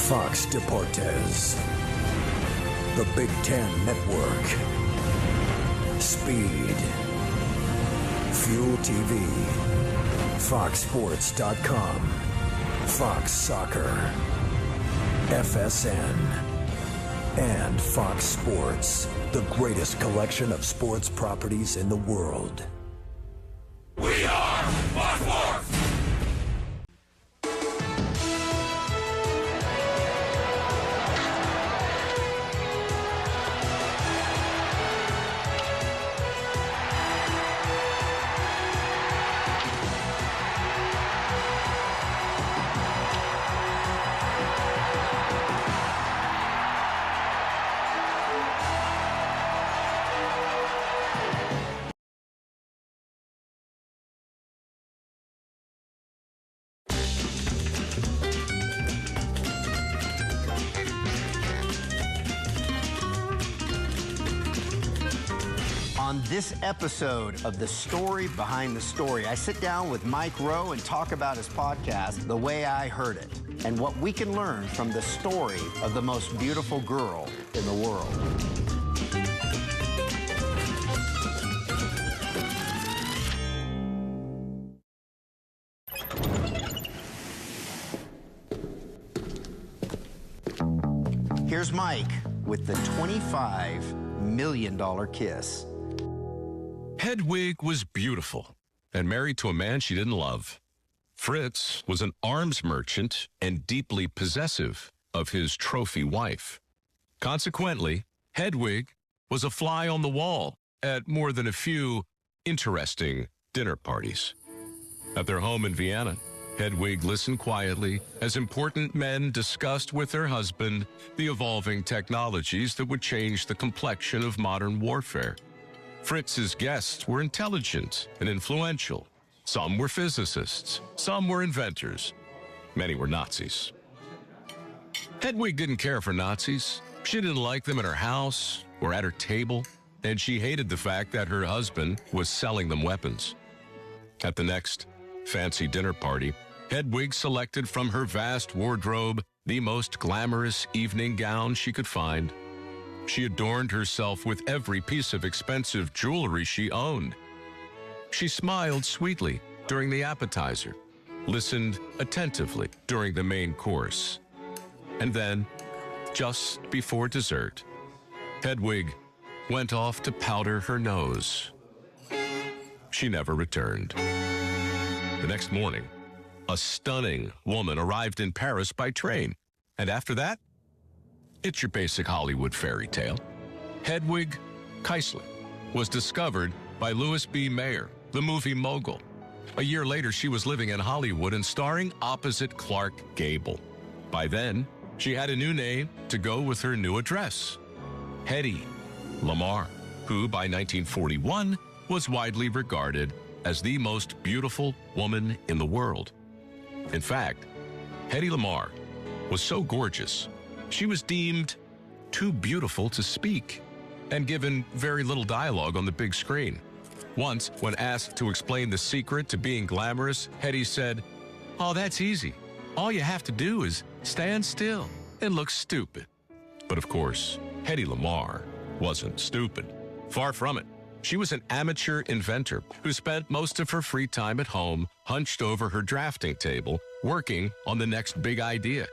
Fox Deportes, the Big Ten Network, Speed, Fuel TV, FoxSports.com, Fox Soccer, FSN, and Fox Sports, the greatest collection of sports properties in the world. We are Fox Sports! On this episode of The Story Behind the Story, I sit down with Mike Rowe and talk about his podcast, The Way I Heard It, and what we can learn from the story of the most beautiful girl in the world. Here's Mike with the $25 million kiss. Hedwig was beautiful and married to a man she didn't love. Fritz was an arms merchant and deeply possessive of his trophy wife. Consequently, Hedwig was a fly on the wall at more than a few interesting dinner parties. At their home in Vienna, Hedwig listened quietly as important men discussed with their husband the evolving technologies that would change the complexion of modern warfare. Fritz's guests were intelligent and influential. Some were physicists, some were inventors, many were Nazis. Hedwig didn't care for Nazis. She didn't like them in her house or at her table, and she hated the fact that her husband was selling them weapons. At the next fancy dinner party, Hedwig selected from her vast wardrobe the most glamorous evening gown she could find. She adorned herself with every piece of expensive jewelry she owned. She smiled sweetly during the appetizer, listened attentively during the main course. And then, just before dessert, Hedwig went off to powder her nose. She never returned. The next morning, a stunning woman arrived in Paris by train. And after that, it's your basic Hollywood fairy tale. Hedwig Keisler was discovered by Louis B. Mayer, the movie mogul. A year later, she was living in Hollywood and starring opposite Clark Gable. By then, she had a new name to go with her new address, Hedy Lamarr, who by 1941 was widely regarded as the most beautiful woman in the world. In fact, Hedy Lamarr was so gorgeous, she was deemed too beautiful to speak and given very little dialogue on the big screen. Once, when asked to explain the secret to being glamorous, Hedy said, "Oh, that's easy. All you have to do is stand still and look stupid." But of course, Hedy Lamarr wasn't stupid. Far from it. She was an amateur inventor who spent most of her free time at home, hunched over her drafting table, working on the next big idea.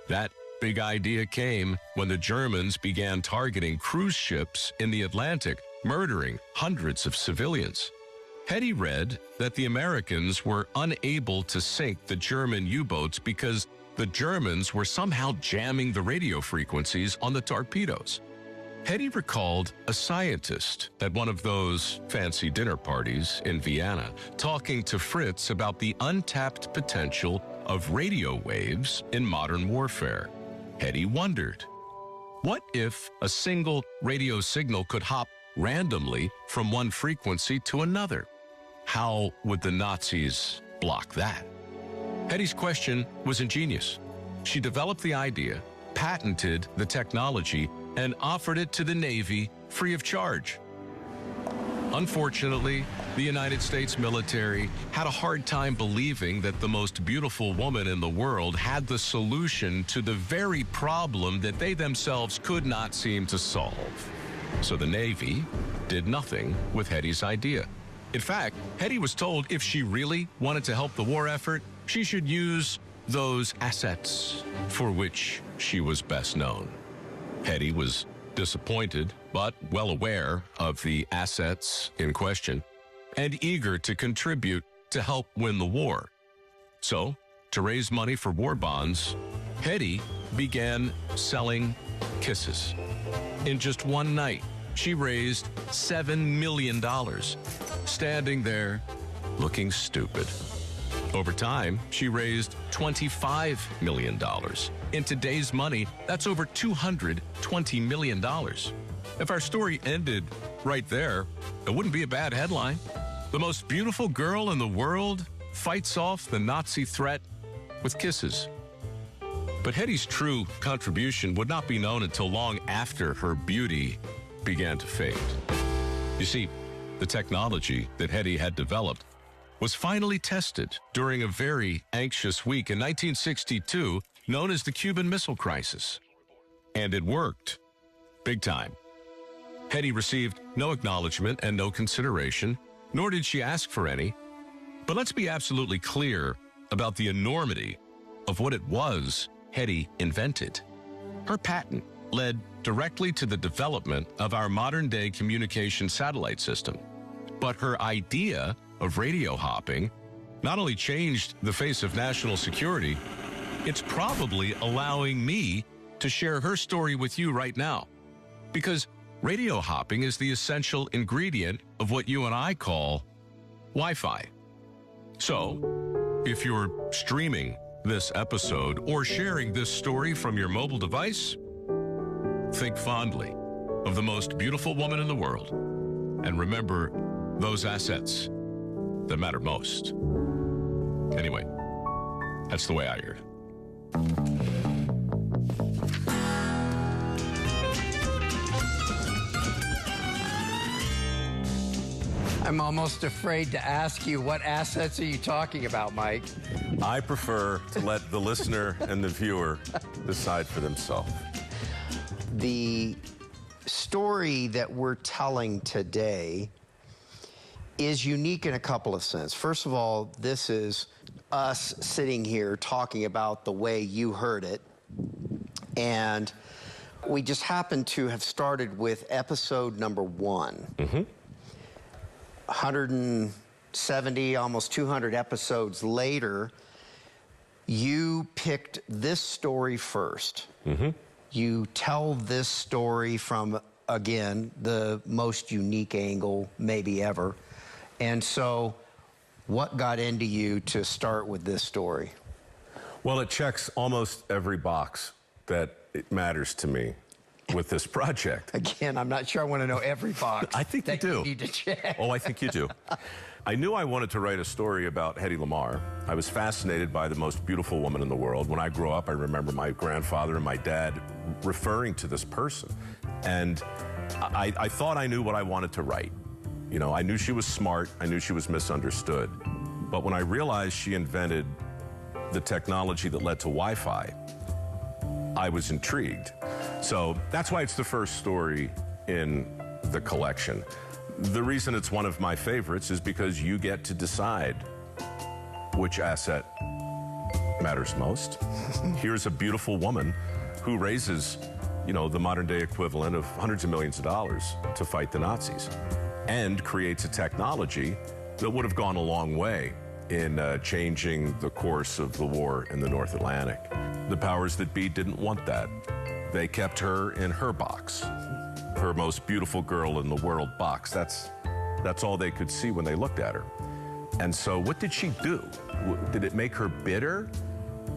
That big idea came when the Germans began targeting cruise ships in the Atlantic, murdering hundreds of civilians. Hedy read that the Americans were unable to sink the German U-boats because the Germans were somehow jamming the radio frequencies on the torpedoes. Hedy recalled a scientist at one of those fancy dinner parties in Vienna talking to Fritz about the untapped potential of radio waves in modern warfare. Hedy wondered, what if a single radio signal could hop randomly from one frequency to another? How would the Nazis block that? Hedy's question was ingenious. She developed the idea, patented the technology, and offered it to the Navy free of charge. Unfortunately, the United States military had a hard time believing that the most beautiful woman in the world had the solution to the very problem that they themselves could not seem to solve. So the Navy did nothing with Hetty's idea. In fact, Hetty was told if she really wanted to help the war effort, she should use those assets for which she was best known. Hetty was disappointed, but well aware of the assets in question and eager to contribute to help win the war. So, to raise money for war bonds, Hetty began selling kisses. In just one night, she raised $7 million, standing there looking stupid. Over time, she raised $25 million. In today's money, that's over $220 million. If our story ended right there, it wouldn't be a bad headline. The most beautiful girl in the world fights off the Nazi threat with kisses. But Hetty's true contribution would not be known until long after her beauty began to fade. You see, the technology that Hetty had developed was finally tested during a very anxious week in 1962, known as the Cuban Missile Crisis. And it worked. Big time. Hetty received no acknowledgement and no consideration, nor did she ask for any. But let's be absolutely clear about the enormity of what it was Hetty invented. Her patent led directly to the development of our modern-day communication satellite system. But her idea of radio hopping not only changed the face of national security, it's probably allowing me to share her story with you right now. Because radio hopping is the essential ingredient of what you and I call Wi-Fi. So, if you're streaming this episode or sharing this story from your mobile device, think fondly of the most beautiful woman in the world and remember those assets that matter most. Anyway, that's the way I hear it. I'm almost afraid to ask you, what assets are you talking about, Mike? I prefer to let the listener and the viewer decide for themselves. The story that we're telling today is unique in a couple of senses. First of all, this is us sitting here talking about the way you heard it. And we just happen to have started with episode number 1. 170, almost 200 episodes later, you picked this story first. You tell this story from, again, the most unique angle maybe ever. And so what got into you to start with this story? Well, it checks almost every box that it matters to me with this project. Again, I'm not sure I want to know every box. I think you do. You need to check. Oh, I think you do. I knew I wanted to write a story about Hetty Lamar. I was fascinated by the most beautiful woman in the world. When I grew up, I remember my grandfather and my dad referring to this person. And I thought I knew what I wanted to write. You know, I knew she was smart. I knew she was misunderstood. But when I realized she invented the technology that led to Wi-Fi, I was intrigued. So that's why it's the first story in the collection. The reason it's one of my favorites is because you get to decide which asset matters most. Here's a beautiful woman who raises, you know, the modern day equivalent of hundreds of millions of dollars to fight the Nazis and creates a technology that would have gone a long way in changing the course of the war in the North Atlantic. The powers that be didn't want that. They kept her in her box, her most beautiful girl in the world box. That's all they could see when they looked at her. And so what did she do? Did it make her bitter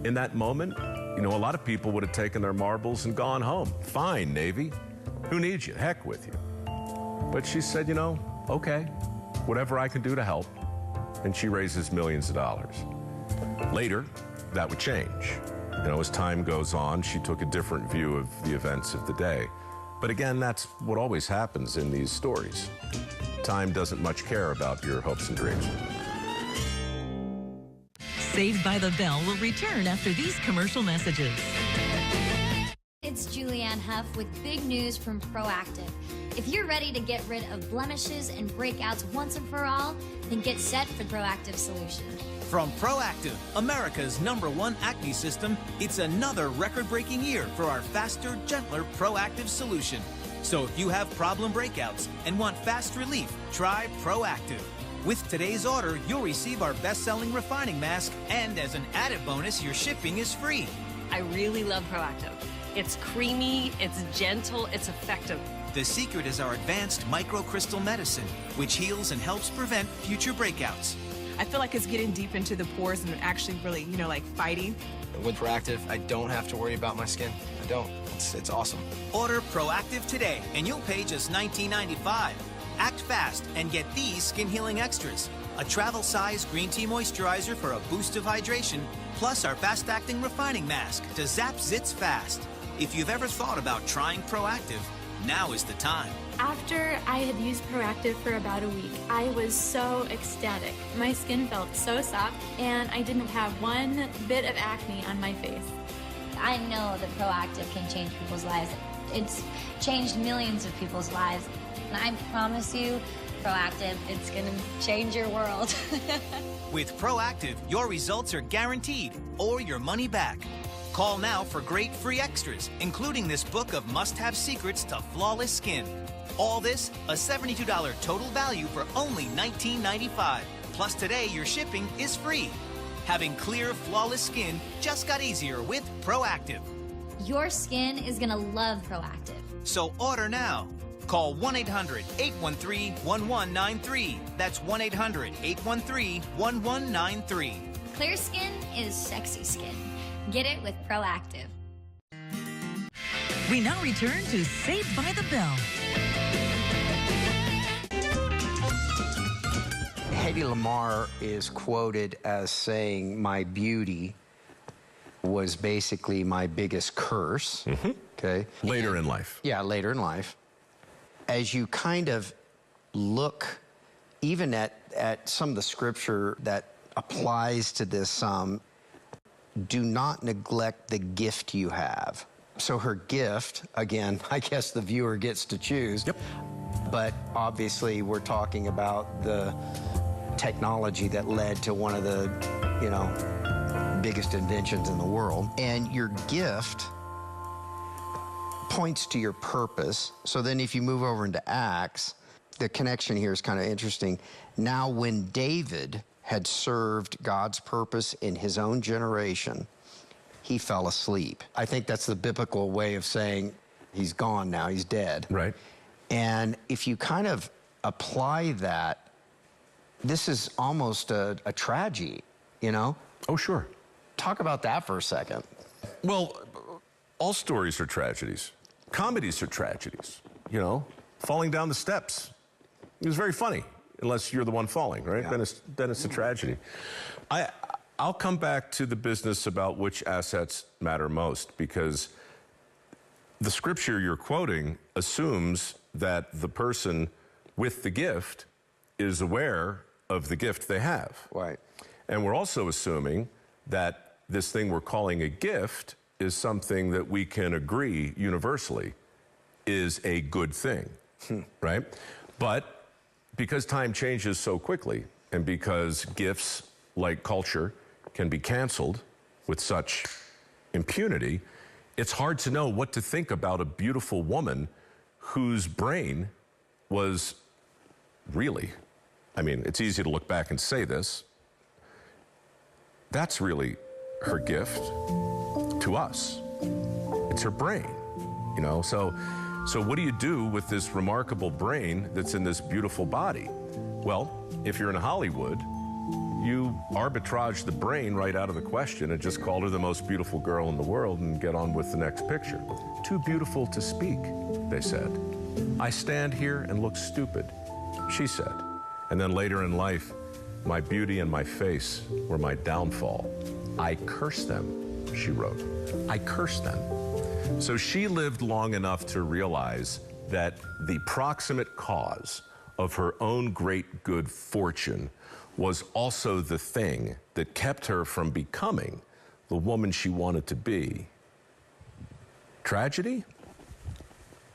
in that moment? You know, a lot of people would have taken their marbles and gone home. Fine, Navy. Who needs you? Heck with you. But she said, you know, okay, whatever I can do to help. And she raises millions of dollars. Later, that would change. You know, as time goes on, she took a different view of the events of the day. But again, that's what always happens in these stories. Time doesn't much care about your hopes and dreams. Saved by the Bell will return after these commercial messages. It's Julianne Huff with big news from Proactive. If you're ready to get rid of blemishes and breakouts once and for all, then get set for Proactive Solution. From Proactive, America's #1 acne system, it's another record-breaking year for our faster, gentler Proactive solution. So if you have problem breakouts and want fast relief, try Proactive. With today's order, you'll receive our best-selling refining mask, and as an added bonus, your shipping is free. I really love Proactive. It's creamy, it's gentle, it's effective. The secret is our advanced microcrystal medicine, which heals and helps prevent future breakouts. I feel like it's getting deep into the pores and actually really, like fighting. With Proactive, I don't have to worry about my skin. I don't. It's awesome. Order Proactive today, and you'll pay just $19.95. Act fast and get these skin healing extras. A travel-size green tea moisturizer for a boost of hydration, plus our fast-acting refining mask to zap zits fast. If you've ever thought about trying Proactive, now is the time. After I had used Proactive for about a week, I was so ecstatic. My skin felt so soft, and I didn't have one bit of acne on my face. I know that Proactive can change people's lives. It's changed millions of people's lives. And I promise you, Proactive, it's gonna change your world. With Proactive, your results are guaranteed or your money back. Call now for great free extras, including this book of must-have secrets to flawless skin. All this, a $72 total value for only $19.95. Plus today, your shipping is free. Having clear, flawless skin just got easier with Proactive. Your skin is gonna love Proactive. So order now. Call 1-800-813-1193. That's 1-800-813-1193. Clear skin is sexy skin. Get it with Proactive. We now return to Saved by the Bell. Hedy Lamarr is quoted as saying, "My beauty was basically my biggest curse." Mm-hmm. Okay. Later in life. Yeah, later in life. As you kind of look even at some of the scripture that applies to this, do not neglect the gift you have. So her gift, again, I guess the viewer gets to choose. Yep. But obviously we're talking about the technology that led to one of the, biggest inventions in the world. And your gift points to your purpose. So then if you move over into Acts, the connection here is kind of interesting. Now when David had served God's purpose in his own generation, he fell asleep. I think that's the biblical way of saying he's gone now, he's dead. Right. And if you kind of apply that, this is almost a tragedy, Oh, sure. Talk about that for a second. Well, all stories are tragedies. Comedies are tragedies. Falling down the steps. It was very funny, unless you're the one falling, right? Yeah. Then it's a tragedy. I'll come back to the business about which assets matter most, because the scripture you're quoting assumes that the person with the gift is aware of the gift they have. Right. And we're also assuming that this thing we're calling a gift is something that we can agree universally is a good thing, right? But because time changes so quickly, and because gifts, like culture, can be canceled with such impunity, it's hard to know what to think about a beautiful woman whose brain was really, it's easy to look back and say this, that's really her gift to us. It's her brain, So what do you do with this remarkable brain that's in this beautiful body? Well, if you're in Hollywood, you arbitrage the brain right out of the question and just call her the most beautiful girl in the world and get on with the next picture. Too beautiful to speak, they said. I stand here and look stupid, she said. And then later in life, my beauty and my face were my downfall. I curse them, she wrote. I curse them. So she lived long enough to realize that the proximate cause of her own great good fortune was also the thing that kept her from becoming the woman she wanted to be. Tragedy?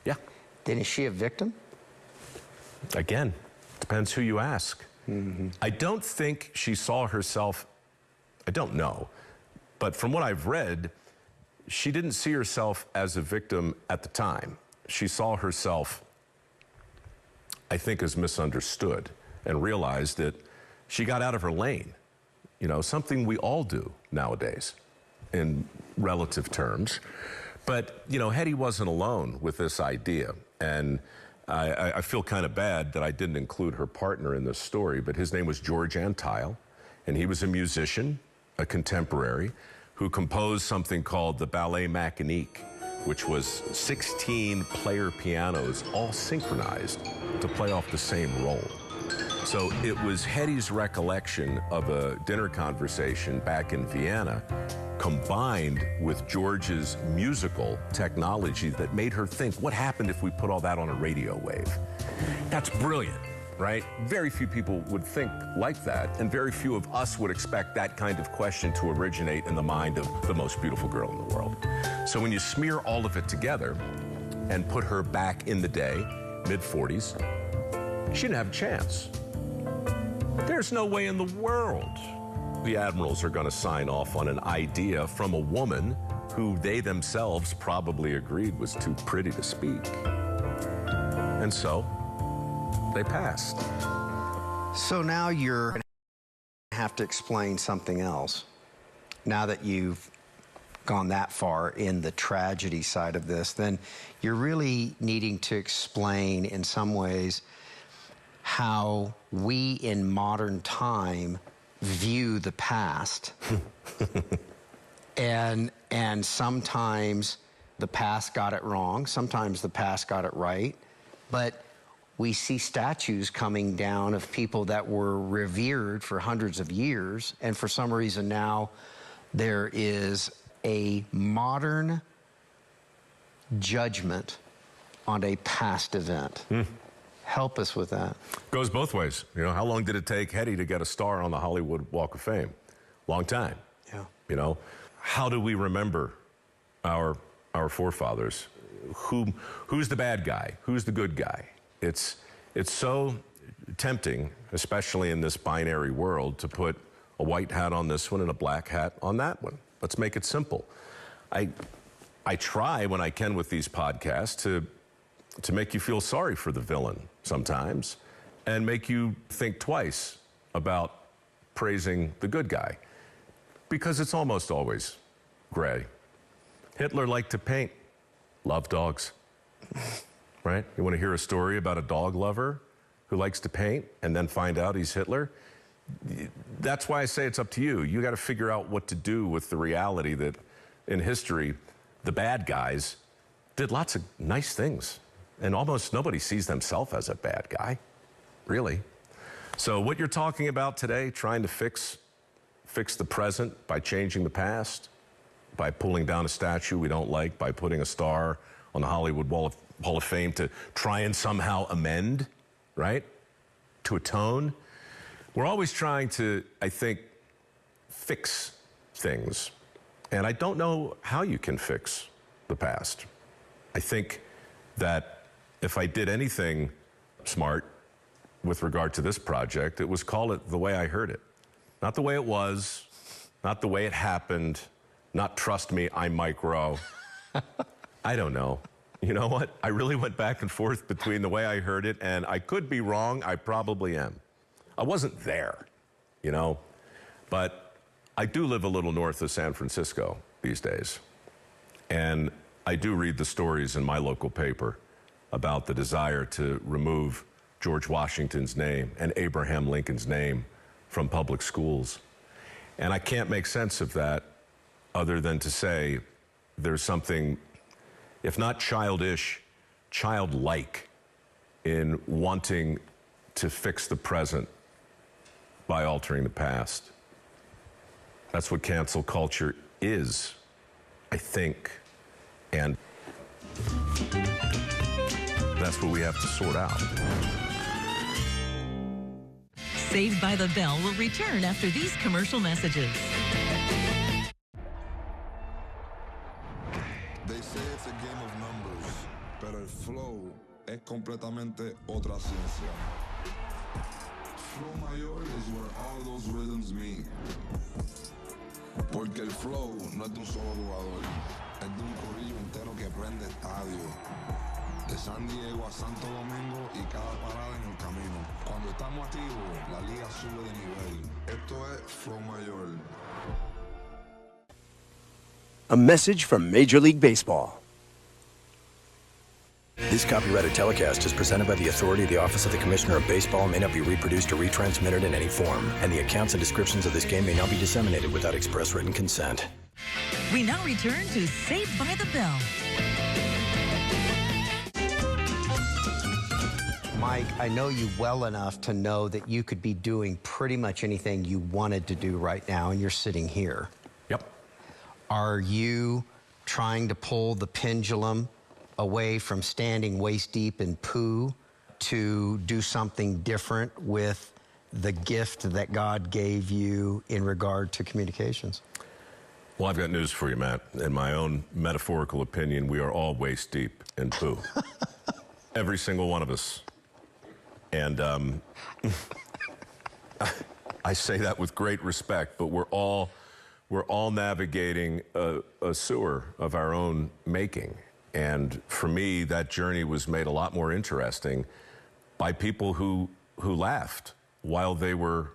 Yeah. Then is she a victim? Again, depends who you ask. I don't think she saw herself, I don't know, but from what I've read, she didn't see herself as a victim at the time. She saw herself, I think, as misunderstood and realized that she got out of her lane. You know, something we all do nowadays in relative terms. But, you know, Hetty wasn't alone with this idea. And I feel kind of bad that I didn't include her partner in this story, but his name was George Antile, and he was a musician, a contemporary, who composed something called the Ballet Macanique, which was 16 player pianos all synchronized to play off the same roll. So it was Hetty's recollection of a dinner conversation back in Vienna combined with George's musical technology that made her think, what happened if we put all that on a radio wave? That's brilliant, right? Very few people would think like that, and very few of us would expect that kind of question to originate in the mind of the most beautiful girl in the world. So when you smear all of it together and put her back in the day, mid-40s, she didn't have a chance. There's no way in the world the admirals are going to sign off on an idea from a woman who they themselves probably agreed was too pretty to speak. And so they passed. So now you're going to have to explain something else. Now that you've gone that far in the tragedy side of this, then you're really needing to explain in some ways how we in modern time view the past. and sometimes the past got it wrong, sometimes the past got it right, but we see statues coming down of people that were revered for hundreds of years, and for some reason now there is a modern judgment on a past event. Help us with that. Goes both ways. You know, how long did it take Hetty to get a star on the Hollywood Walk of Fame? Long time. Yeah. You know, how do we remember our forefathers? Who's the bad guy? Who's the good guy? It's so tempting, especially in this binary world, to put a white hat on this one and a black hat on that one. Let's make it simple. I try when I can with these podcasts to make you feel sorry for the villain sometimes and make you think twice about praising the good guy, because it's almost always gray. Hitler liked to paint, loved dogs, right? You want to hear a story about a dog lover who likes to paint and then find out he's Hitler? That's why I say it's up to you. You got to figure out what to do with the reality that in history, the bad guys did lots of nice things. And almost nobody sees themselves as a bad guy, really. So what you're talking about today, trying to fix the present by changing the past, by pulling down a statue we don't like, by putting a star on the Hollywood Hall of Fame to try and somehow amend, right? To atone. We're always trying to, I think, fix things. And I don't know how you can fix the past. I think that if I did anything smart with regard to this project, it was call it the way I heard it. Not the way it was, not the way it happened, not trust me, I'm Mike Rowe. I don't know. You know what? I really went back and forth between the way I heard it, and I could be wrong, I probably am. I wasn't there, you know, but I do live a little north of San Francisco these days. And I do read the stories in my local paper about the desire to remove George Washington's name and Abraham Lincoln's name from public schools. And I can't make sense of that other than to say there's something, if not childish, childlike in wanting to fix the present by altering the past. That's what cancel culture is, I think. And that's what we have to sort out. Saved by the Bell will return after these commercial messages. They say it's a game of numbers, pero el flow es completamente otra ciencia. Flow mayor is where all those rhythms meet. Porque el flow no es de un solo jugador, es de un corillo entero que prende estadio. De San Diego a Santo Domingo y cada parada en el camino. Cuando estamos activos, la liga sube de nivel. Esto es Flow Mayor. A message from Major League Baseball. This copyrighted telecast is presented by the authority of the Office of the Commissioner of Baseball and may not be reproduced or retransmitted in any form. And the accounts and descriptions of this game may not be disseminated without express written consent. We now return to Saved by the Bell. Mike, I know you well enough to know that you could be doing pretty much anything you wanted to do right now, and you're sitting here. Yep. Are you trying to pull the pendulum away from standing waist deep in poo to do something different with the gift that God gave you in regard to communications? Well, I've got news for you, Matt. In my own metaphorical opinion, we are all waist deep in poo. Every single one of us. And I say that with great respect, but we're all navigating a sewer of our own making. And for me, that journey was made a lot more interesting by people who laughed while they were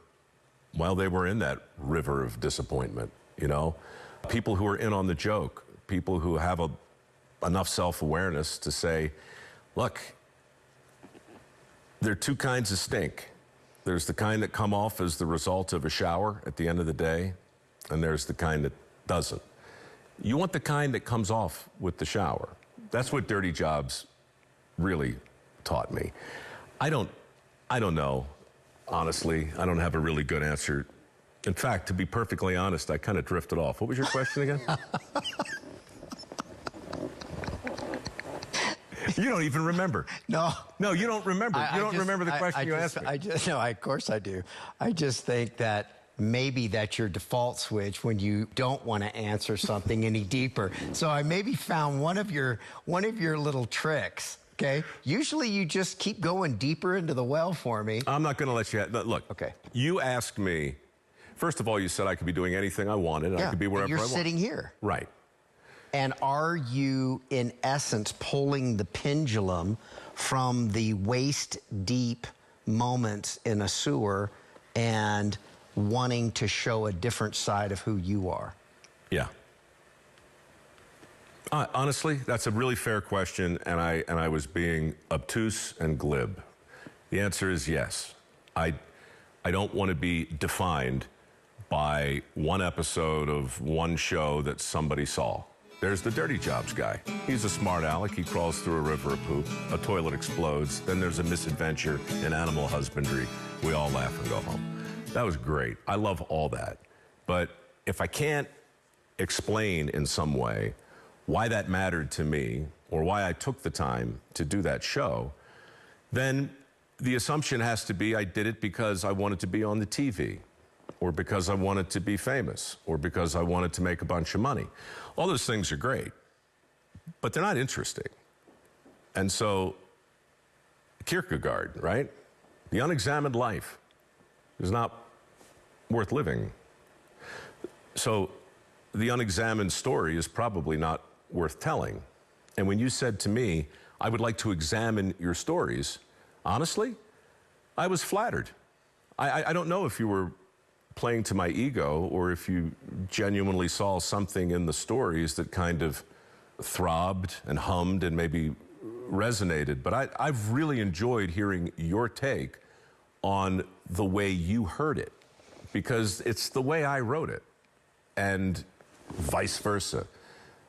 in that river of disappointment, you know? People who are in on the joke, people who have enough self-awareness to say, look, there are two kinds of stink. There's the kind that come off as the result of a shower at the end of the day, and there's the kind that doesn't. You want the kind that comes off with the shower. That's what dirty jobs really taught me. I don't know, honestly. I don't have a really good answer. In fact, to be perfectly honest, I kind of drifted off. What was your question again? You don't even remember. No. No, you don't remember. You don't remember the question you asked me. No, of course I do. I just think that maybe that's your default switch when you don't want to answer something any deeper. So I maybe found one of your little tricks. Okay. Usually you just keep going deeper into the well for me. I'm not going to let you. Look. Okay. You asked me. First of all, you said I could be doing anything I wanted. And I could be wherever I want. You're sitting here. Right. And are you, in essence, pulling the pendulum from the waist-deep moments in a sewer and wanting to show a different side of who you are? Yeah. Honestly, that's a really fair question, and I was being obtuse and glib. The answer is yes. I don't want to be defined by one episode of one show that somebody saw. There's the dirty jobs guy. He's a smart aleck. He crawls through a river of poop. A toilet explodes. Then there's a misadventure in animal husbandry. We all laugh and go home. That was great. I love all that. But if I can't explain in some way why that mattered to me or why I took the time to do that show, then the assumption has to be I did it because I wanted to be on the TV, or because I wanted to be famous, or because I wanted to make a bunch of money. All those things are great, but they're not interesting. And so, Kierkegaard, right? The unexamined life is not worth living. So, the unexamined story is probably not worth telling. And when you said to me, I would like to examine your stories, honestly, I was flattered. I don't know if you were playing to my ego or if you genuinely saw something in the stories that kind of throbbed and hummed and maybe resonated. But I've really enjoyed hearing your take on the way you heard it, because it's the way I wrote it, and vice versa.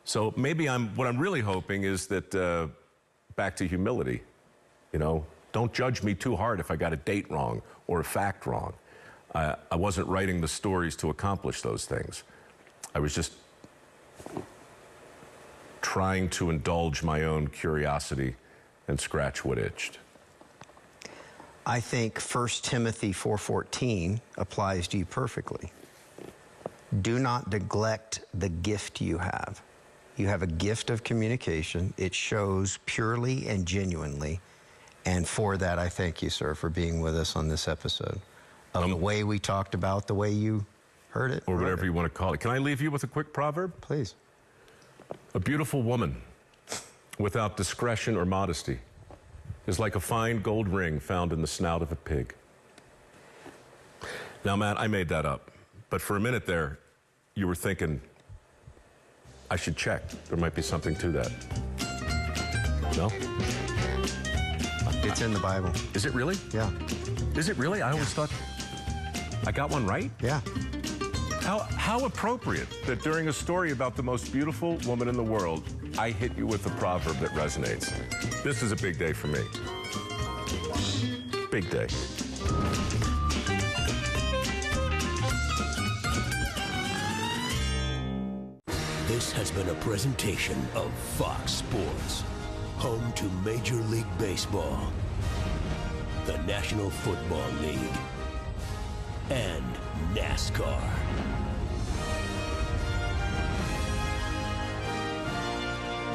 So maybe what I'm really hoping is that back to humility, you know, don't judge me too hard if I got a date wrong or a fact wrong. I wasn't writing the stories to accomplish those things. I was just trying to indulge my own curiosity and scratch what itched. I think 1 Timothy 4:14 applies to you perfectly. Do not neglect the gift you have. You have a gift of communication. It shows purely and genuinely. And for that, I thank you, sir, for being with us on this episode. Of the way we talked about, the way you heard it. Or whatever you want to call it. Can I leave you with a quick proverb? Please. A beautiful woman without discretion or modesty is like a fine gold ring found in the snout of a pig. Now, Matt, I made that up. But for a minute there, you were thinking, I should check. There might be something to that. No? It's in the Bible. Is it really? Yeah. Is it really? I always thought I got one right? Yeah. How appropriate that during a story about the most beautiful woman in the world, I hit you with a proverb that resonates. This is a big day for me. Big day. This has been a presentation of Fox Sports, home to Major League Baseball, the National Football League, and NASCAR.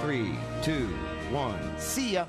3, 2, 1, see ya.